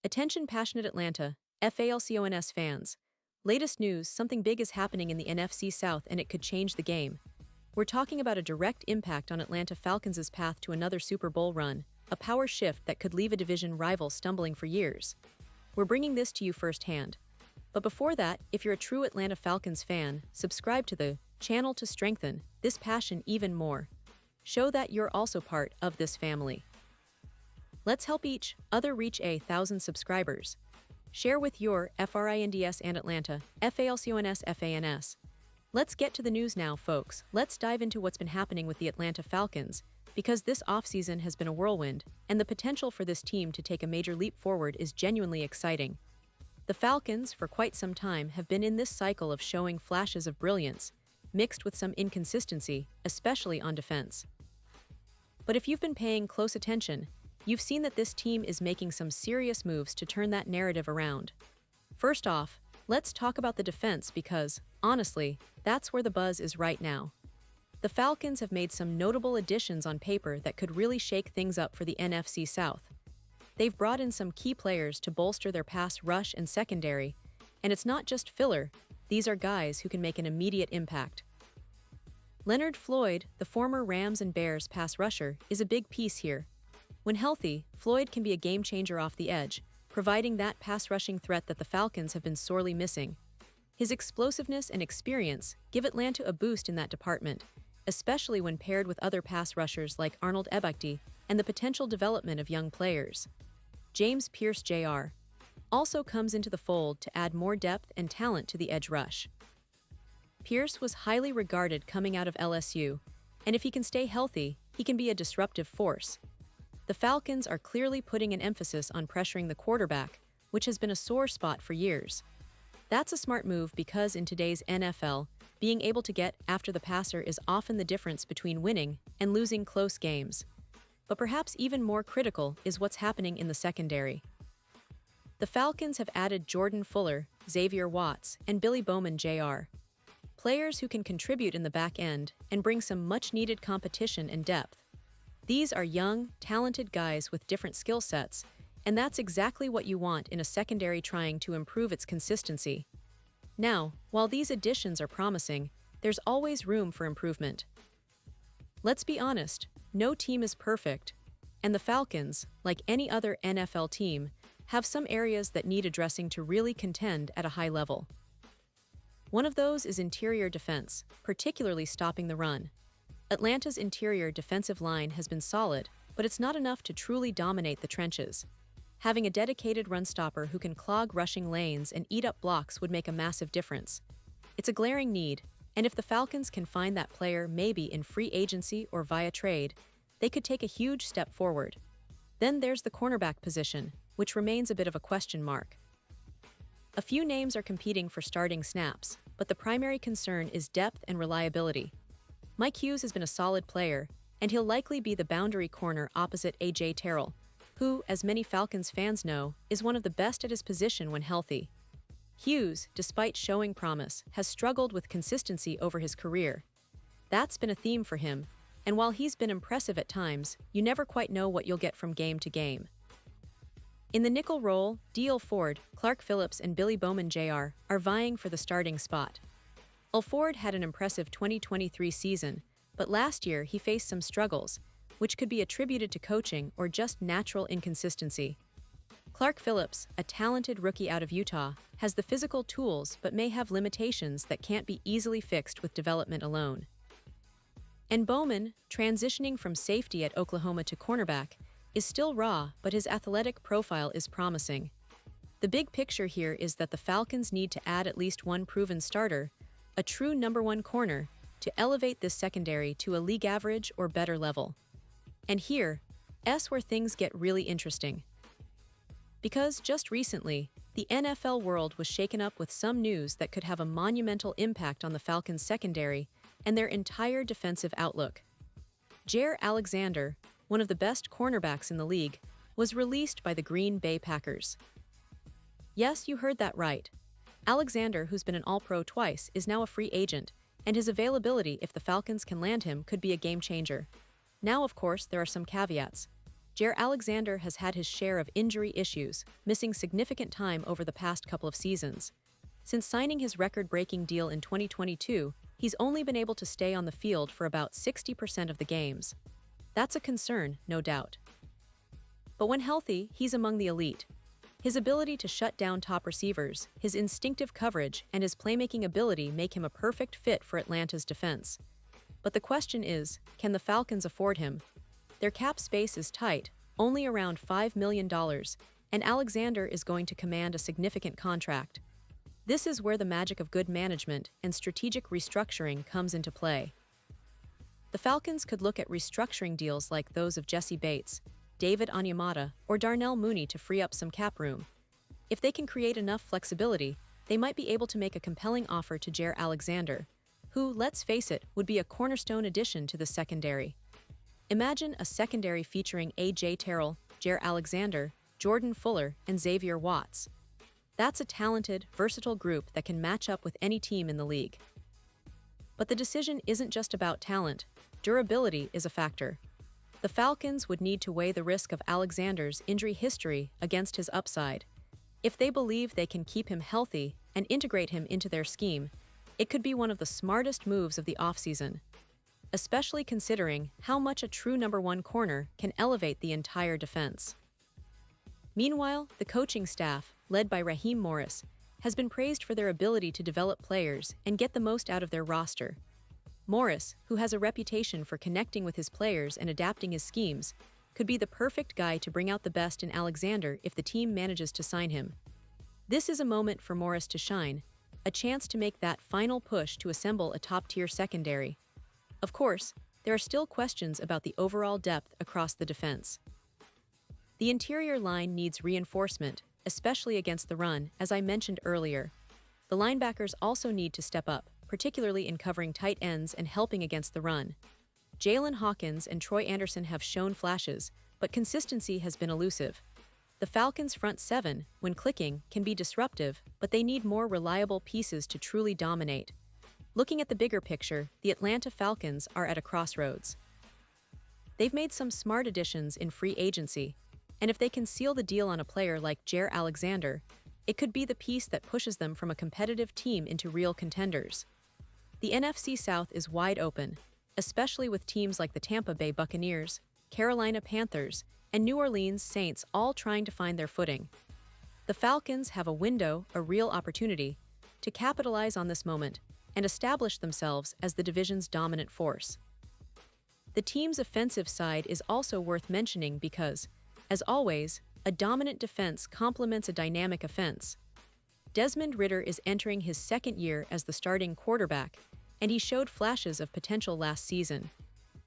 Attention passionate Atlanta, Falcons fans. Latest news, something big is happening in the NFC South and it could change the game. We're talking about a direct impact on Atlanta Falcons' path to another Super Bowl run, a power shift that could leave a division rival stumbling for years. We're bringing this to you firsthand. But before that, if you're a true Atlanta Falcons fan, subscribe to the channel to strengthen this passion even more. Show that you're also part of this family. Let's help each other reach 1,000 subscribers. Share with your FRINDS and Atlanta, FALCONS FANS. Let's get to the news now, folks. Let's dive into what's been happening with the Atlanta Falcons, because this offseason has been a whirlwind, and the potential for this team to take a major leap forward is genuinely exciting. The Falcons, for quite some time, have been in this cycle of showing flashes of brilliance, mixed with some inconsistency, especially on defense. But if you've been paying close attention, you've seen that this team is making some serious moves to turn that narrative around. First off, let's talk about the defense because, honestly, that's where the buzz is right now. The Falcons have made some notable additions on paper that could really shake things up for the NFC South. They've brought in some key players to bolster their pass rush and secondary, and it's not just filler, these are guys who can make an immediate impact. Leonard Floyd, the former Rams and Bears pass rusher, is a big piece here. When healthy, Floyd can be a game-changer off the edge, providing that pass-rushing threat that the Falcons have been sorely missing. His explosiveness and experience give Atlanta a boost in that department, especially when paired with other pass rushers like Arnold Ebukti and the potential development of young players. James Pierce Jr. also comes into the fold to add more depth and talent to the edge rush. Pierce was highly regarded coming out of LSU, and if he can stay healthy, he can be a disruptive force. The Falcons are clearly putting an emphasis on pressuring the quarterback, which has been a sore spot for years. That's a smart move because in today's NFL, being able to get after the passer is often the difference between winning and losing close games. But perhaps even more critical is what's happening in the secondary. The Falcons have added Jordan Fuller, Xavier Watts, and Billy Bowman Jr. Players who can contribute in the back end and bring some much-needed competition and depth. These are young, talented guys with different skill sets, and that's exactly what you want in a secondary trying to improve its consistency. Now, while these additions are promising, there's always room for improvement. Let's be honest, no team is perfect, and the Falcons, like any other NFL team, have some areas that need addressing to really contend at a high level. One of those is interior defense, particularly stopping the run. Atlanta's interior defensive line has been solid, but it's not enough to truly dominate the trenches. Having a dedicated run stopper who can clog rushing lanes and eat up blocks would make a massive difference. It's a glaring need, and if the Falcons can find that player maybe in free agency or via trade, they could take a huge step forward. Then there's the cornerback position, which remains a bit of a question mark. A few names are competing for starting snaps, but the primary concern is depth and reliability. Mike Hughes has been a solid player, and he'll likely be the boundary corner opposite A.J. Terrell, who, as many Falcons fans know, is one of the best at his position when healthy. Hughes, despite showing promise, has struggled with consistency over his career. That's been a theme for him, and while he's been impressive at times, you never quite know what you'll get from game to game. In the nickel role, D.L. Ford, Clark Phillips, and Billy Bowman Jr. are vying for the starting spot. Ford had an impressive 2023 season, but last year he faced some struggles, which could be attributed to coaching or just natural inconsistency. Clark Phillips, a talented rookie out of Utah, has the physical tools but may have limitations that can't be easily fixed with development alone. And Bowman, transitioning from safety at Oklahoma to cornerback, is still raw, but his athletic profile is promising. The big picture here is that the Falcons need to add at least one proven starter, a true number one corner, to elevate this secondary to a league average or better level. And here's where things get really interesting. Because just recently, the NFL world was shaken up with some news that could have a monumental impact on the Falcons' secondary and their entire defensive outlook. Jaire Alexander, one of the best cornerbacks in the league, was released by the Green Bay Packers. Yes, you heard that right. Alexander, who's been an All-Pro twice, is now a free agent, and his availability if the Falcons can land him could be a game changer. Now, of course, there are some caveats. Jair Alexander has had his share of injury issues, missing significant time over the past couple of seasons. Since signing his record-breaking deal in 2022, he's only been able to stay on the field for about 60% of the games. That's a concern, no doubt. But when healthy, he's among the elite. His ability to shut down top receivers, his instinctive coverage, and his playmaking ability make him a perfect fit for Atlanta's defense. But the question is, can the Falcons afford him? Their cap space is tight, only around $5 million, and Alexander is going to command a significant contract. This is where the magic of good management and strategic restructuring comes into play. The Falcons could look at restructuring deals like those of Jesse Bates, David Onyemata, or Darnell Mooney to free up some cap room. If they can create enough flexibility, they might be able to make a compelling offer to Jair Alexander, who, let's face it, would be a cornerstone addition to the secondary. Imagine a secondary featuring A.J. Terrell, Jair Alexander, Jordan Fuller, and Xavier Watts. That's a talented, versatile group that can match up with any team in the league. But the decision isn't just about talent. Durability is a factor. The Falcons would need to weigh the risk of Alexander's injury history against his upside. If they believe they can keep him healthy and integrate him into their scheme, it could be one of the smartest moves of the offseason, especially considering how much a true number one corner can elevate the entire defense. Meanwhile, the coaching staff, led by Raheem Morris, has been praised for their ability to develop players and get the most out of their roster. Morris, who has a reputation for connecting with his players and adapting his schemes, could be the perfect guy to bring out the best in Alexander if the team manages to sign him. This is a moment for Morris to shine, a chance to make that final push to assemble a top-tier secondary. Of course, there are still questions about the overall depth across the defense. The interior line needs reinforcement, especially against the run, as I mentioned earlier. The linebackers also need to step up, particularly in covering tight ends and helping against the run. Jalen Hawkins and Troy Anderson have shown flashes, but consistency has been elusive. The Falcons' front seven, when clicking, can be disruptive, but they need more reliable pieces to truly dominate. Looking at the bigger picture, the Atlanta Falcons are at a crossroads. They've made some smart additions in free agency, and if they can seal the deal on a player like Jair Alexander, it could be the piece that pushes them from a competitive team into real contenders. The NFC South is wide open, especially with teams like the Tampa Bay Buccaneers, Carolina Panthers, and New Orleans Saints all trying to find their footing. The Falcons have a window, a real opportunity, to capitalize on this moment and establish themselves as the division's dominant force. The team's offensive side is also worth mentioning because, as always, a dominant defense complements a dynamic offense. Desmond Ridder is entering his second year as the starting quarterback, and he showed flashes of potential last season.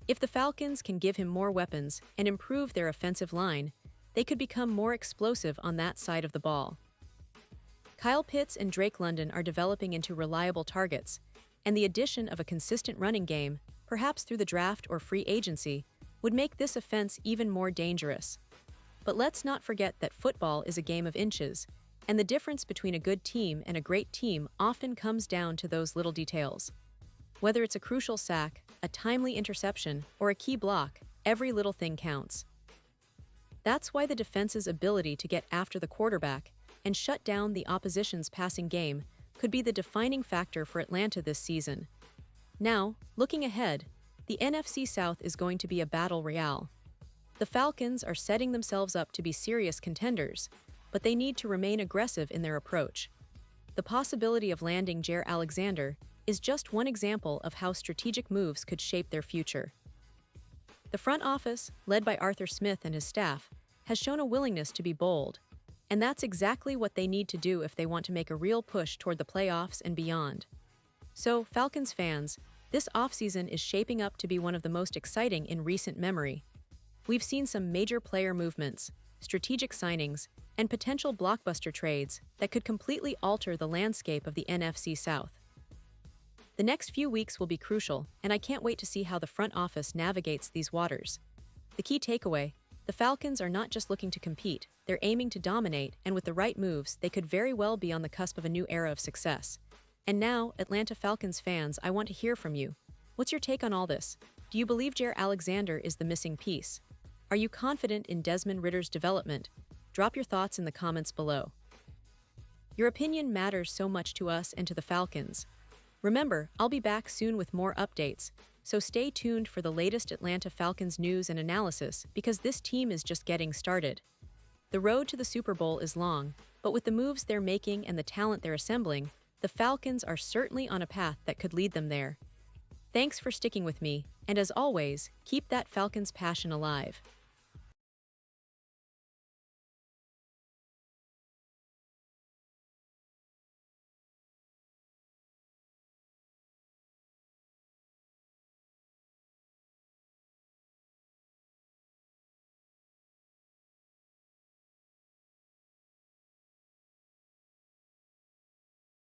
If the Falcons can give him more weapons and improve their offensive line, they could become more explosive on that side of the ball. Kyle Pitts and Drake London are developing into reliable targets, and the addition of a consistent running game, perhaps through the draft or free agency, would make this offense even more dangerous. But let's not forget that football is a game of inches, and the difference between a good team and a great team often comes down to those little details. Whether it's a crucial sack, a timely interception, or a key block, every little thing counts. That's why the defense's ability to get after the quarterback and shut down the opposition's passing game could be the defining factor for Atlanta this season. Now, looking ahead, the NFC South is going to be a battle royale. The Falcons are setting themselves up to be serious contenders, but they need to remain aggressive in their approach. The possibility of landing Jair Alexander is just one example of how strategic moves could shape their future. The front office, led by Arthur Smith and his staff, has shown a willingness to be bold, and that's exactly what they need to do if they want to make a real push toward the playoffs and beyond. So, Falcons fans, this offseason is shaping up to be one of the most exciting in recent memory. We've seen some major player movements, strategic signings, and potential blockbuster trades that could completely alter the landscape of the NFC South. The next few weeks will be crucial, and I can't wait to see how the front office navigates these waters. The key takeaway: the Falcons are not just looking to compete, they're aiming to dominate, and with the right moves, they could very well be on the cusp of a new era of success. And now, Atlanta Falcons fans, I want to hear from you. What's your take on all this? Do you believe Jair Alexander is the missing piece? Are you confident in Desmond Ritter's development? Drop your thoughts in the comments below. Your opinion matters so much to us and to the Falcons. Remember, I'll be back soon with more updates, so stay tuned for the latest Atlanta Falcons news and analysis because this team is just getting started. The road to the Super Bowl is long, but with the moves they're making and the talent they're assembling, the Falcons are certainly on a path that could lead them there. Thanks for sticking with me, and as always, keep that Falcons passion alive.